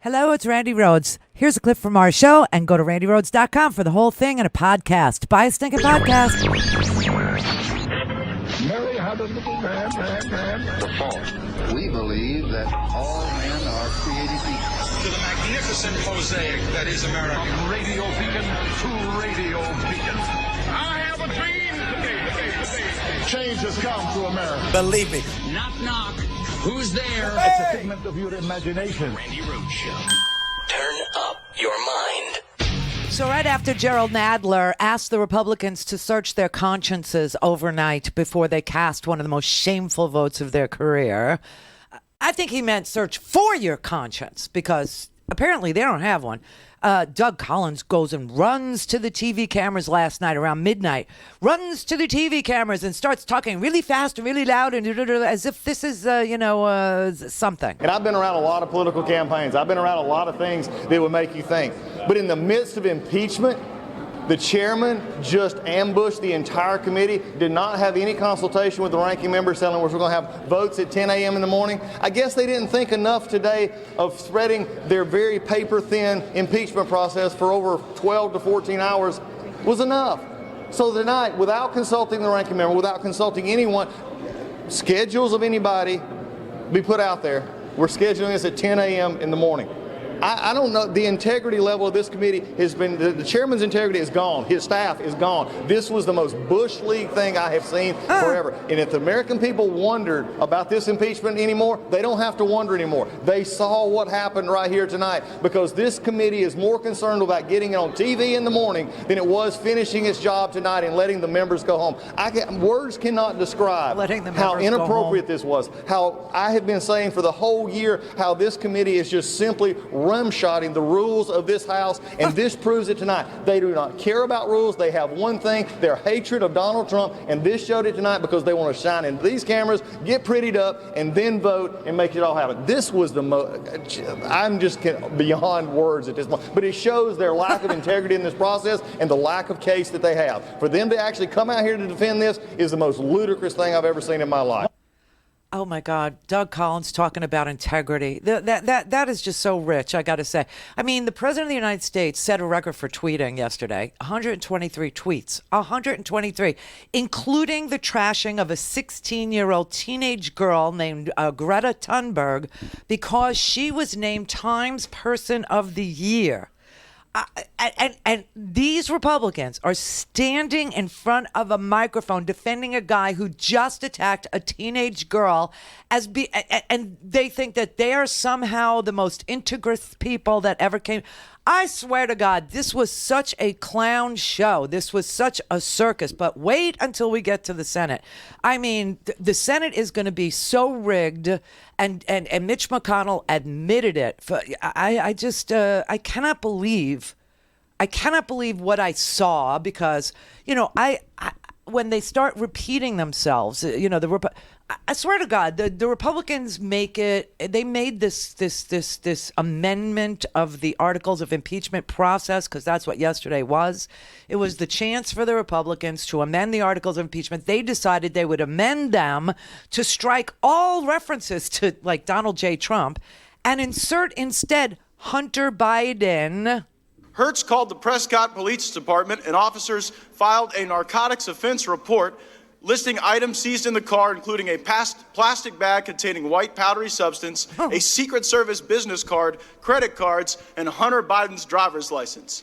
Hello, it's Randi Rhodes. Here's a clip from our show, and go to randyrhodes.com for the whole thing and a podcast. Buy a stinking podcast. Mary had a little man. The fall. We believe that all men are created equal. To the magnificent mosaic that is America. From radio beacon to radio beacon. I have a dream today. Change has come to America. Believe me. Knock, knock. Who's there? It's a figment of your imagination. Randi Rhodes Show. Turn up your mind. So right after Gerald Nadler asked the Republicans to search their consciences overnight before they cast one of the most shameful votes of their career, I think he meant search for your conscience, because apparently they don't have one. Doug Collins goes and runs to the TV cameras last night around midnight, runs to the TV cameras and starts talking really fast and really loud and as if this is, something. And I've been around a lot of political campaigns. I've been around a lot of things that would make you think. But in the midst of impeachment, the chairman just ambushed the entire committee, did not have any consultation with the ranking members telling us we're going to have votes at 10 a.m. in the morning. I guess they didn't think enough today of spreading their very paper-thin impeachment process for over 12 to 14 hours was enough. So tonight, without consulting the ranking member, without consulting anyone, schedules of anybody be put out there. We're scheduling this at 10 a.m. in the morning. I don't know. The integrity level of this committee has been, the chairman's integrity is gone. His staff is gone. This was the most Bush League thing I have seen forever. And if the American people wondered about this impeachment anymore, they don't have to wonder anymore. They saw what happened right here tonight, because this committee is more concerned about getting it on TV in the morning than it was finishing its job tonight and letting the members go home. Words cannot describe how inappropriate this was. How I have been saying for the whole year how this committee is just simply rimshotting the rules of this House, and this proves it tonight. They do not care about rules. They have one thing, their hatred of Donald Trump, and this showed it tonight because they want to shine into these cameras, get prettied up, and then vote and make it all happen. This was the most, I'm just beyond words at this point, but it shows their lack of integrity in this process and the lack of case that they have. For them to actually come out here to defend this is the most ludicrous thing I've ever seen in my life. Oh my God, Doug Collins talking about integrity. That is just so rich, I got to say. I mean, the President of the United States set a record for tweeting yesterday, 123 tweets, 123, including the trashing of a 16-year-old teenage girl named Greta Thunberg because she was named Times Person of the Year. And these Republicans are standing in front of a microphone defending a guy who just attacked a teenage girl and they think that they are somehow the most integrous people that ever came. I swear to God, this was such a clown show. This was such a circus. But wait until we get to the Senate. I mean, the Senate is going to be so rigged, and Mitch McConnell admitted it. I cannot believe what I saw, because, when they start repeating themselves, I swear to God, the Republicans made this amendment of the Articles of Impeachment process, because that's what yesterday was. It was the chance for the Republicans to amend the Articles of Impeachment. They decided they would amend them to strike all references to, like, Donald J. Trump and insert instead Hunter Biden. Hertz called the Prescott Police Department, and officers filed a narcotics offense report listing items seized in the car, including a plastic bag containing white powdery substance, a Secret Service business card, credit cards, and Hunter Biden's driver's license.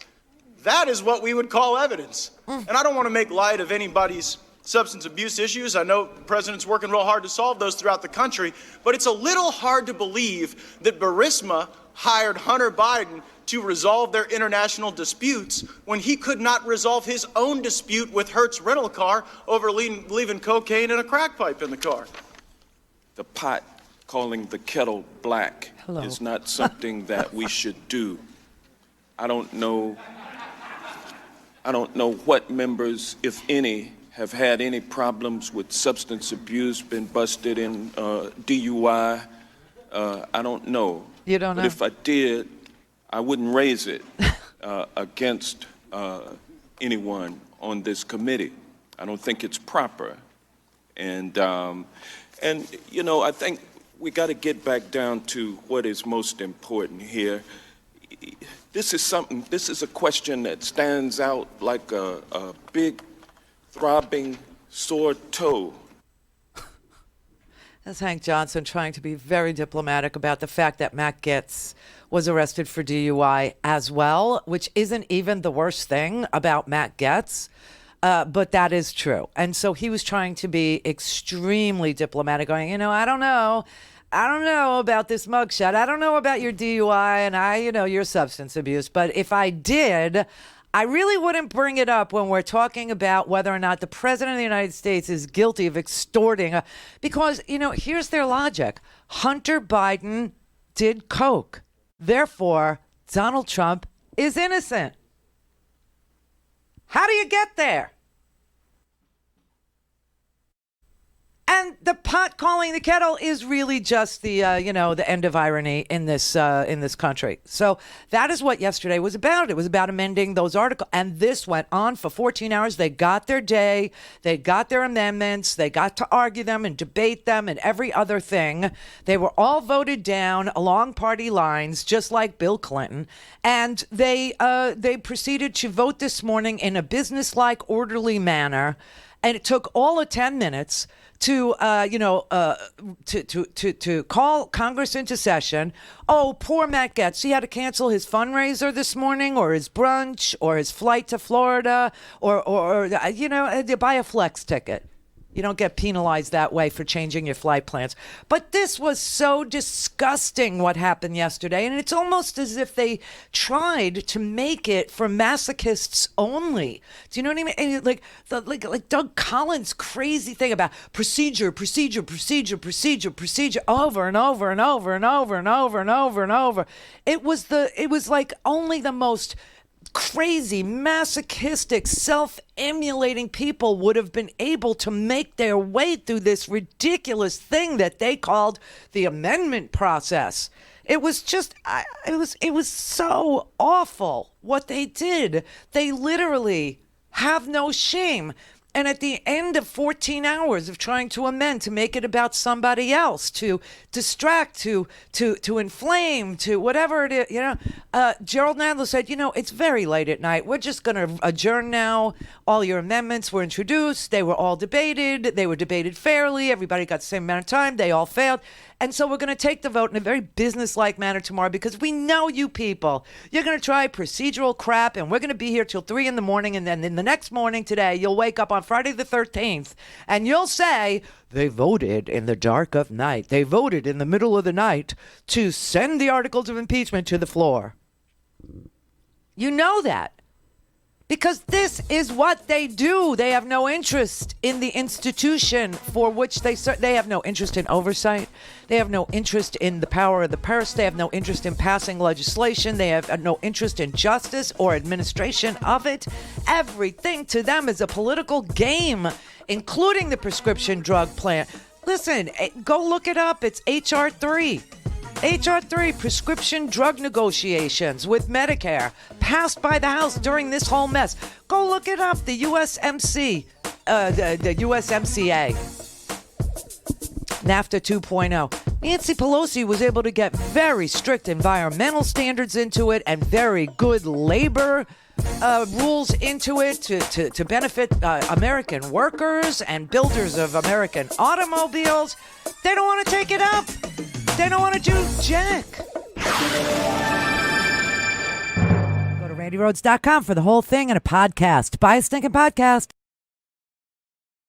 That is what we would call evidence. And I don't want to make light of anybody's substance abuse issues. I know the president's working real hard to solve those throughout the country, but it's a little hard to believe that Burisma hired Hunter Biden to resolve their international disputes when he could not resolve his own dispute with Hertz rental car over leaving cocaine and a crack pipe in the car. The pot calling the kettle black is not something that we should do. I don't know what members, if any, have had any problems with substance abuse, been busted in DUI. I don't know. You don't know? But if I did, I wouldn't raise it against anyone on this committee. I don't think it's proper. And I think we got to get back down to what is most important here. This is a question that stands out like a big, throbbing, sore toe. That's Hank Johnson trying to be very diplomatic about the fact that Matt Gaetz was arrested for DUI as well, which isn't even the worst thing about Matt Gaetz. But that is true. And so he was trying to be extremely diplomatic, going, I don't know about this mugshot. I don't know about your DUI and your substance abuse. But if I did, I really wouldn't bring it up when we're talking about whether or not the president of the United States is guilty of extorting. Because, here's their logic. Hunter Biden did coke. Therefore, Donald Trump is innocent. How do you get there? And the pot calling the kettle is really just the the end of irony in this country. So that is what yesterday was about. It was about amending those articles, and this went on for 14 hours. They got their day, they got their amendments, they got to argue them and debate them and every other thing. They were all voted down along party lines, just like Bill Clinton, and they proceeded to vote this morning in a businesslike, orderly manner, and it took all of 10 minutes to call Congress into session. Oh, poor Matt Gaetz. He had to cancel his fundraiser this morning, or his brunch, or his flight to Florida, or buy a flex ticket. You don't get penalized that way for changing your flight plans. But this was so disgusting what happened yesterday. And it's almost as if they tried to make it for masochists only. Do you know what I mean? And like Doug Collins' crazy thing about procedure, over and over and over and over and over and over and over. It was like only the most crazy, masochistic, self-emulating people would have been able to make their way through this ridiculous thing that they called the amendment process. It was just, it was so awful what they did. They literally have no shame. And at the end of 14 hours of trying to amend, to make it about somebody else, to distract, to inflame, to whatever it is, Gerald Nadler said, it's very late at night. We're just going to adjourn now. All your amendments were introduced. They were all debated. They were debated fairly. Everybody got the same amount of time. They all failed. And so we're going to take the vote in a very businesslike manner tomorrow, because we know you people. You're going to try procedural crap, and we're going to be here till 3 a.m. And then in the next morning today, you'll wake up on Friday the 13th, and you'll say, they voted in the dark of night. They voted in the middle of the night to send the articles of impeachment to the floor. You know that. Because this is what they do. They have no interest in the institution for which they have no interest in oversight. They have no interest in the power of the purse. They have no interest in passing legislation. They have no interest in justice or administration of it. Everything to them is a political game, including the prescription drug plan. Listen, go look it up. It's H.R. 3. H.R. 3, prescription drug negotiations with Medicare, passed by the House during this whole mess. Go look it up, the USMC, the USMCA. NAFTA 2.0. Nancy Pelosi was able to get very strict environmental standards into it and very good labor rules into it to benefit American workers and builders of American automobiles. They don't want to take it up. They don't want to do jack. Go to RandyRhodes.com for the whole thing and a podcast. Buy a stinking podcast.